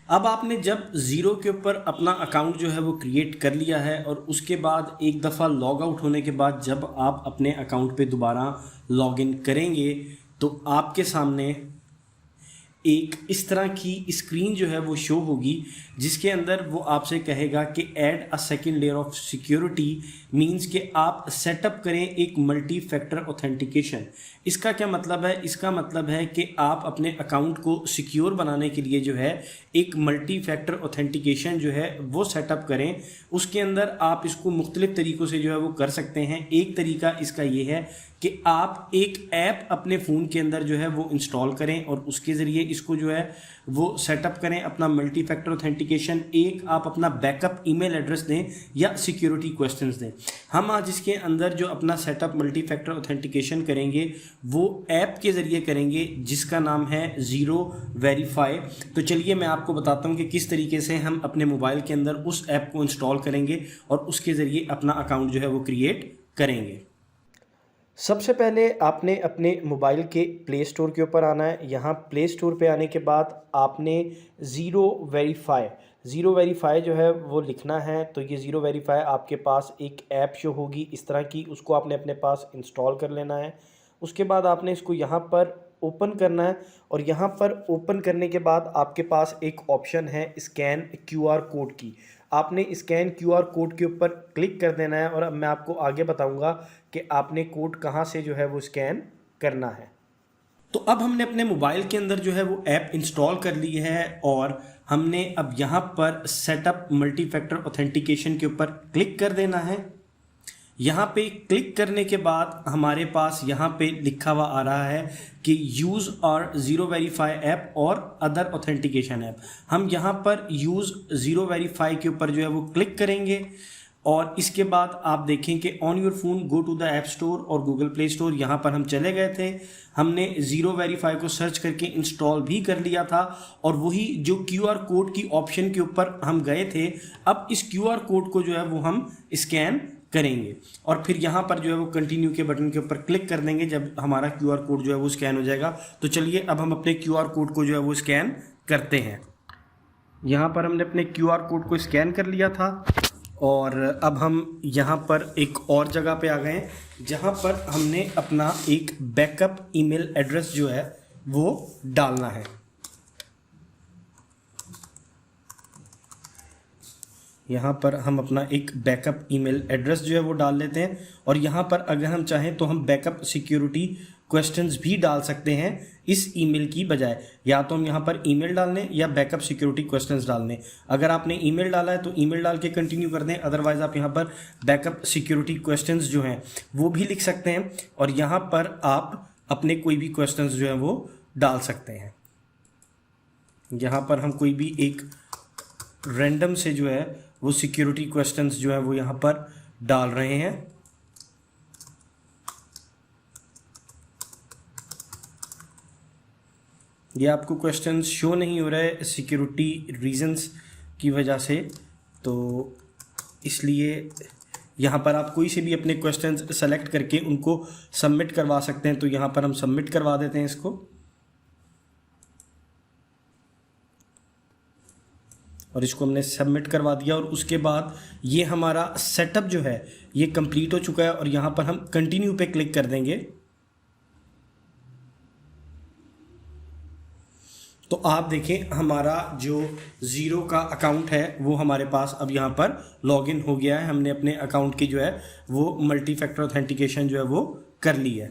अब आपने जब ज़ीरो के ऊपर अपना अकाउंट जो है वो क्रिएट कर लिया है और उसके बाद एक दफ़ा लॉग आउट होने के बाद जब आप अपने अकाउंट पे दोबारा लॉग इन करेंगे तो आपके सामने एक इस तरह की स्क्रीन जो है वो शो होगी जिसके अंदर वो आपसे कहेगा कि add a second layer of security means कि आप सेटअप करें एक मल्टी फैक्टर ऑथेंटिकेशन। इसका क्या मतलब है? इसका मतलब है कि आप अपने अकाउंट को सिक्योर बनाने के लिए जो है एक मल्टी फैक्टर ऑथेंटिकेशन जो है वो सेटअप करें। उसके अंदर आप इसको मुख्तलिफ तरीक़ों से जो है वो कर सकते हैं। एक तरीका इसका ये है कि आप एक ऐप अपने फ़ोन के अंदर जो है वो इंस्टॉल करें और उसके ज़रिए इसको जो है वो सेटअप करें अपना मल्टी फैक्टर ऑथेंटिकेशन। एक आप अपना बैकअप ईमेल एड्रेस दें या सिक्योरिटी क्वेश्चंस दें। हम आज इसके अंदर जो अपना सेटअप मल्टी फैक्टर ऑथेंटिकेशन करेंगे वो ऐप के ज़रिए करेंगे जिसका नाम है ज़ीरो वेरीफाई। तो चलिए मैं आपको बताता हूँ कि किस तरीके से हम अपने मोबाइल के अंदर उस ऐप को इंस्टॉल करेंगे और उसके ज़रिए अपना अकाउंट जो है वो क्रिएट करेंगे। सबसे पहले आपने अपने मोबाइल के प्ले स्टोर के ऊपर आना है। यहाँ प्ले स्टोर पे आने के बाद आपने ज़ीरो वेरीफाई जो है वो लिखना है। तो ये ज़ीरो वेरीफाई आपके पास एक ऐप शो होगी इस तरह की, उसको आपने अपने पास इंस्टॉल कर लेना है। उसके बाद आपने इसको यहाँ पर ओपन करना है और यहाँ पर ओपन करने के बाद आपके पास एक ऑप्शन है स्कैन क्यूआर कोड की। आपने स्कैन क्यूआर कोड के ऊपर क्लिक कर देना है और अब मैं आपको आगे बताऊंगा कि आपने कोड कहाँ से जो है वो स्कैन करना है। तो अब हमने अपने मोबाइल के अंदर जो है वो ऐप इंस्टॉल कर ली है और हमने अब यहाँ पर सेटअप मल्टी फैक्टर ऑथेंटिकेशन के ऊपर क्लिक कर देना है। यहाँ पे क्लिक करने के बाद हमारे पास यहाँ पे लिखा हुआ आ रहा है कि यूज़ और ज़ीरो वेरीफाई ऐप और अदर ऑथेंटिकेशन ऐप। हम यहाँ पर यूज़ ज़ीरो वेरीफाई के ऊपर जो है वो क्लिक करेंगे और इसके बाद आप देखें कि on your phone go to the app store और गूगल प्ले स्टोर। यहाँ पर हम चले गए थे, हमने ज़ीरो वेरीफाई को सर्च करके इंस्टॉल भी कर लिया था और वही जो क्यूआर कोड की ऑप्शन के ऊपर हम गए थे, अब इस क्यूआर कोड को जो है वो हम स्कैन करेंगे और फिर यहाँ पर जो है वो कंटिन्यू के बटन के ऊपर क्लिक कर देंगे जब हमारा क्यूआर कोड जो है वो स्कैन हो जाएगा। तो चलिए अब हम अपने क्यूआर कोड को जो है वो स्कैन करते हैं। यहाँ पर हमने अपने क्यूआर कोड को स्कैन कर लिया था और अब हम यहाँ पर एक और जगह पे आ गए हैं जहाँ पर हमने अपना एक बैकअप ईमेल एड्रेस जो है वो डालना है। यहाँ पर हम अपना एक बैकअप ईमेल एड्रेस जो है वो डाल लेते हैं और यहाँ पर अगर हम चाहें तो हम बैकअप सिक्योरिटी क्वेश्चंस भी डाल सकते हैं इस ईमेल की बजाय। या तो हम यहाँ पर ईमेल डाल लें या बैकअप सिक्योरिटी क्वेश्चंस डाल लें। अगर आपने ईमेल डाला है तो ईमेल डाल के कंटिन्यू कर दें, अदरवाइज़ आप यहाँ पर बैकअप सिक्योरिटी क्वेश्चंस जो हैं वो भी लिख सकते हैं और यहाँ पर आप अपने कोई भी क्वेश्चंस जो हैं वो डाल सकते हैं। यहाँ पर हम कोई भी एक रैंडम से जो है वो सिक्योरिटी क्वेश्चंस जो है वो यहाँ पर डाल रहे हैं। ये आपको क्वेश्चंस शो नहीं हो रहे सिक्योरिटी रीजंस की वजह से, तो इसलिए यहाँ पर आप कोई से भी अपने क्वेश्चंस सेलेक्ट करके उनको सबमिट करवा सकते हैं। तो यहाँ पर हम सबमिट करवा देते हैं इसको और इसको हमने सबमिट करवा दिया और उसके बाद ये हमारा सेटअप जो है ये कंप्लीट हो चुका है और यहाँ पर हम कंटिन्यू पे क्लिक कर देंगे। तो आप देखें हमारा जो ज़ीरो का अकाउंट है वो हमारे पास अब यहाँ पर लॉगिन हो गया है। हमने अपने अकाउंट की जो है वो मल्टी फैक्टर ऑथेंटिकेशन जो है वो कर ली है।